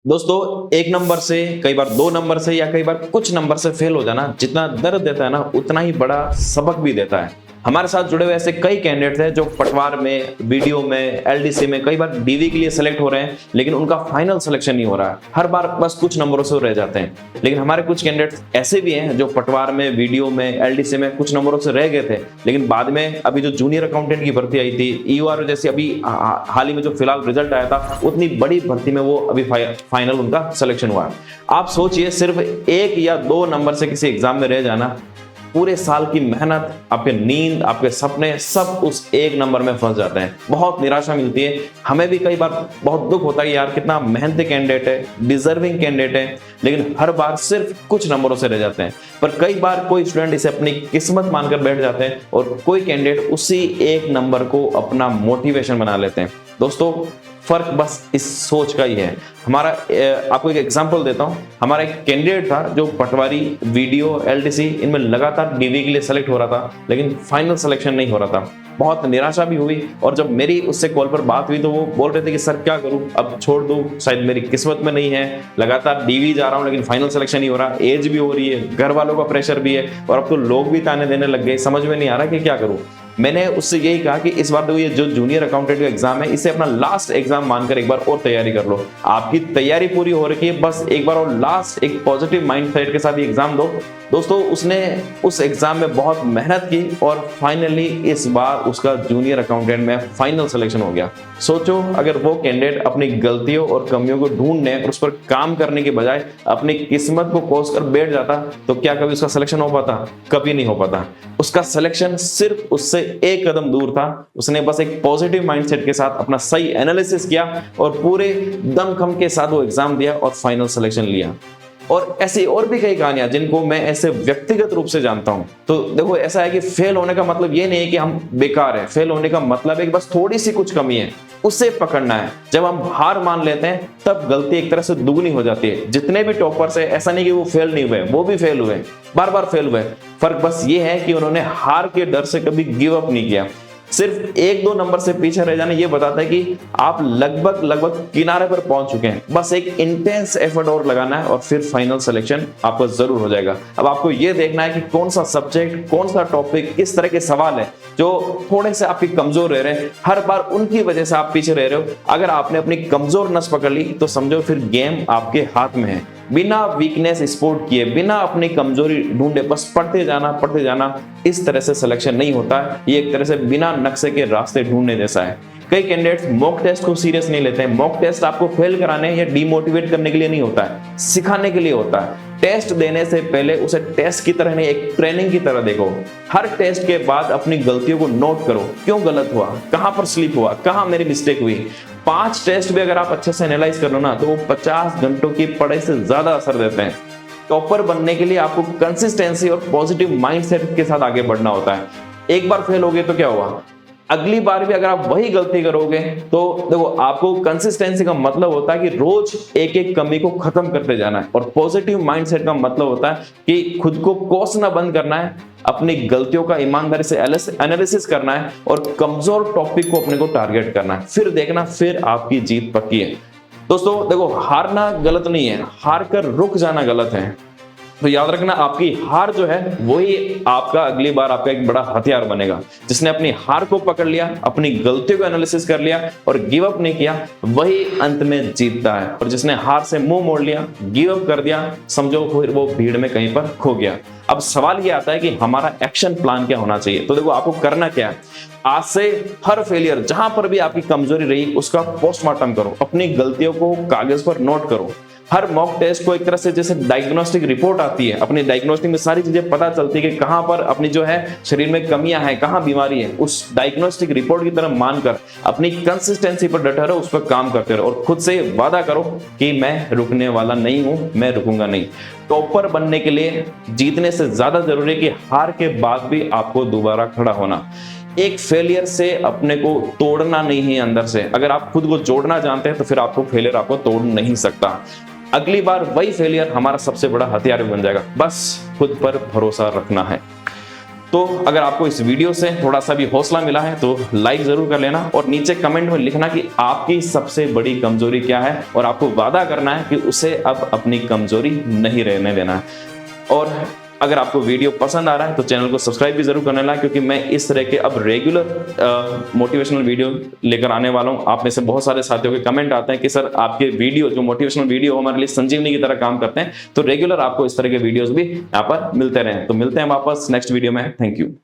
दोस्तों, एक नंबर से, कई बार दो नंबर से या कई बार कुछ नंबर से फेल हो जाना जितना दर्द देता है ना, उतना ही बड़ा सबक भी देता है। हमारे साथ जुड़े हुए ऐसे कई कैंडिडेट्स हैं जो पटवार में, वीडियो में, एलडीसी में कई बार डीवी के लिए सेलेक्ट हो रहे हैं, लेकिन उनका फाइनल सिलेक्शन नहीं हो रहा है। हर बार बस कुछ नंबरों से रह जाते हैं। लेकिन हमारे कुछ कैंडिडेट्स ऐसे भी हैं जो पटवार में, वीडियो में, एलडीसी में कुछ नंबरों से रह गए थे, लेकिन बाद में अभी जो जूनियर अकाउंटेंट की भर्ती आई थी, ईओआर जैसी अभी हाल ही में जो फिलहाल रिजल्ट आया था, उतनी बड़ी भर्ती में वो अभी फाइनल उनका सिलेक्शन हुआ है। आप सोचिए, सिर्फ एक या दो नंबर से किसी एग्जाम में रह जाना, पूरे साल की मेहनत, आपके नींद, आपके सपने सब उस एक नंबर में फंस जाते हैं। बहुत निराशा मिलती है। हमें भी कई बार बहुत दुख होता है कि यार कितना मेहनती कैंडिडेट है, डिजर्विंग कैंडिडेट है, लेकिन हर बार सिर्फ कुछ नंबरों से रह जाते हैं। पर कई बार कोई स्टूडेंट इसे अपनी किस्मत मानकर बैठ जाते हैं और कोई कैंडिडेट उसी एक नंबर को अपना मोटिवेशन बना लेते हैं। दोस्तों, फर्क बस इस सोच का ही है। आपको एक एग्जांपल देता हूं। हमारा एक कैंडिडेट था जो पटवारी, वीडियो, एलडीसी इनमें लगातार डीवी के लिए सेलेक्ट हो रहा था, लेकिन फाइनल सिलेक्शन नहीं हो रहा था। बहुत निराशा भी हुई और जब मेरी उससे कॉल पर बात हुई तो वो बोल रहे थे कि सर क्या करूं, अब छोड़ दूं, शायद मेरी किस्मत में नहीं है, लगातार डीवी जा रहा हूं लेकिन फाइनल सिलेक्शन नहीं हो रहा, एज भी हो रही है, घर वालों का प्रेशर भी है और अब तो लोग भी ताने देने लग गए, समझ में नहीं आ रहा कि क्या करूं। मैंने उससे यही कहा कि इस बार तो ये जो जूनियर अकाउंटेंट का एग्जाम है, इसे अपना लास्ट एग्जाम मानकर एक बार और तैयारी कर लो। आपकी तैयारी पूरी हो रखी है, बस एक बार और लास्ट एक पॉजिटिव माइंडसेट के साथ ये एग्जाम दो। दोस्तों, उसने उस एग्जाम में बहुत मेहनत की और फाइनली इस बार उसका जूनियर अकाउंटेंट में फाइनल सिलेक्शन हो गया। सोचो, अगर वो कैंडिडेट अपनी गलतियों और कमियों को ढूंढने और उस पर काम करने के बजाय अपनी किस्मत को कोस कर बैठ जाता, तो क्या कभी उसका सिलेक्शन हो पाता? कभी नहीं हो पाता। उसका सिलेक्शन सिर्फ उससे एक कदम दूर था। उसने बस एक पॉजिटिव माइंडसेट के साथ अपना सही एनालिसिस किया और पूरे दमखम के साथ वो एग्जाम दिया और फाइनल सिलेक्शन लिया। और ऐसी और भी कई कहानियां जिनको मैं ऐसे व्यक्तिगत रूप से जानता हूं। तो देखो, ऐसा है कि फेल होने का मतलब ये नहीं है कि हम बेकार हैं। फेल होने का मतलब है कि बस थोड़ी सी कुछ कमी है, उसे पकड़ना है। जब हम हार मान लेते हैं तब गलती एक तरह से दुगनी हो जाती है। जितने भी टॉपर्स है, ऐसा नहीं कि वो फेल नहीं हुए, वो भी फेल हुए, बार बार फेल हुए। फर्क बस ये है कि उन्होंने हार के डर से कभी गिव अप नहीं किया। सिर्फ एक दो नंबर से पीछे रह जाना ये बताता है कि आप लगभग किनारे पर पहुंच चुके हैं। बस एक इंटेंस एफर्ट और लगाना है और फिर फाइनल सिलेक्शन आपको जरूर हो जाएगा। अब आपको ये देखना है कि कौन सा सब्जेक्ट, कौन सा टॉपिक, किस तरह के सवाल है जो थोड़े से आपकी कमजोर रह रहे हैं। हर बार उनकी वजह से आप पीछे रह रहे हो। अगर आपने अपनी कमजोर नस पकड़ ली तो समझो फिर गेम आपके हाथ में है। बिना वीकनेस स्पोर्ट किए, बिना अपनी कमजोरी ढूंढे बस पढ़ते जाना, इस तरह से सिलेक्शन नहीं होता है। ये एक तरह से बिना नक्शे के रास्ते ढूंढने जैसा है। कई कैंडिडेट्स मॉक टेस्ट को सीरियस नहीं लेते हैं। मॉक टेस्ट आपको फेल कराने या डीमोटिवेट करने के लिए नहीं होता है, सिखाने के लिए होता है। टेस्ट देने से पहले उसे टेस्ट की तरह नहीं, एक ट्रेनिंग की तरह देखो। हर टेस्ट के बाद अपनी गलतियों को नोट करो, क्यों गलत हुआ, कहां पर स्लिप हुआ, कहां मेरी मिस्टेक हुई। 5 टेस्ट भी अगर आप अच्छे से एनालाइज कर लो ना, तो वो 50 घंटों की पढ़ाई से ज्यादा असर देते हैं। टॉपर बनने के लिए आपको कंसिस्टेंसी और पॉजिटिव माइंडसेट के साथ आगे बढ़ना होता है। एक बार फेल हो गए तो क्या हुआ, अगली बार भी अगर आप वही गलती करोगे तो देखो, आपको कंसिस्टेंसी का मतलब होता है कि रोज एक एक कमी को खत्म करते जाना है। और पॉजिटिव माइंडसेट का मतलब होता है कि खुद को कोसना बंद करना है, अपनी गलतियों का ईमानदारी से एनालिसिस करना है और कमजोर टॉपिक को अपने को टारगेट करना है। फिर देखना, फिर आपकी जीत पक्की है। दोस्तों देखो, हारना गलत नहीं है, हार कर रुक जाना गलत है। तो याद रखना, आपकी हार जो है वही आपका अगली बार आपका एक बड़ा हथियार बनेगा। जिसने अपनी हार को पकड़ लिया, अपनी गलतियों को एनालिसिस कर लिया और गिव अप नहीं किया, वही अंत में जीतता है। और जिसने हार से मुंह मोड़ लिया, गिव अप कर दिया, समझो फिर वो भीड़ में कहीं पर खो गया। अब सवाल ये आता है कि हमारा एक्शन प्लान क्या होना चाहिए। तो देखो, आपको करना क्या है, आज से हर फेलियर, जहां पर भी आपकी कमजोरी रही, उसका पोस्टमार्टम करो, अपनी गलतियों को कागज पर नोट करो। हर मॉक टेस्ट को एक तरह से जैसे डायग्नोस्टिक रिपोर्ट आती है, अपनी डायग्नोस्टिक में सारी चीजें पता चलती है कि कहां पर अपनी जो है शरीर में कमियां हैं, कहां बीमारी है। उस डायग्नोस्टिक रिपोर्ट की तरह मानकर अपनी कंसिस्टेंसी पर डटे रहो, उस पर काम करते रहो और खुद से वादा करो कि मैं रुकने वाला नहीं हूं, मैं रुकूंगा नहीं। टॉपर बनने के लिए जीतने से ज्यादा जरूरी है कि हार के बाद भी आपको दोबारा खड़ा होना। एक फेलियर से अपने को तोड़ना नहीं है अंदर से। अगर आप खुद को जोड़ना जानते हैं तो फिर आपको फेलियर आपको तोड़ नहीं सकता। अगली बार वही फेलियर हमारा सबसे बड़ा हथियार बन जाएगा। बस खुद पर भरोसा रखना है। तो अगर आपको इस वीडियो से थोड़ा सा भी हौसला मिला है तो लाइक जरूर कर लेना और नीचे कमेंट में लिखना कि आपकी सबसे बड़ी कमजोरी क्या है और आपको वादा करना है कि उसे अब अपनी कमजोरी नहीं रहने देना है। और अगर आपको वीडियो पसंद आ रहा है तो चैनल को सब्सक्राइब भी जरूर करने लगा, क्योंकि मैं इस तरह के अब रेगुलर मोटिवेशनल वीडियो लेकर आने वाला हूं। आप में से बहुत सारे साथियों के कमेंट आते हैं कि सर आपके वीडियो जो मोटिवेशनल वीडियो हमारे लिए संजीवनी की तरह काम करते हैं, तो रेगुलर आपको इस तरह के वीडियोस भी यहाँ पर मिलते रहे। तो मिलते हैं वापस नेक्स्ट वीडियो में। Thank you.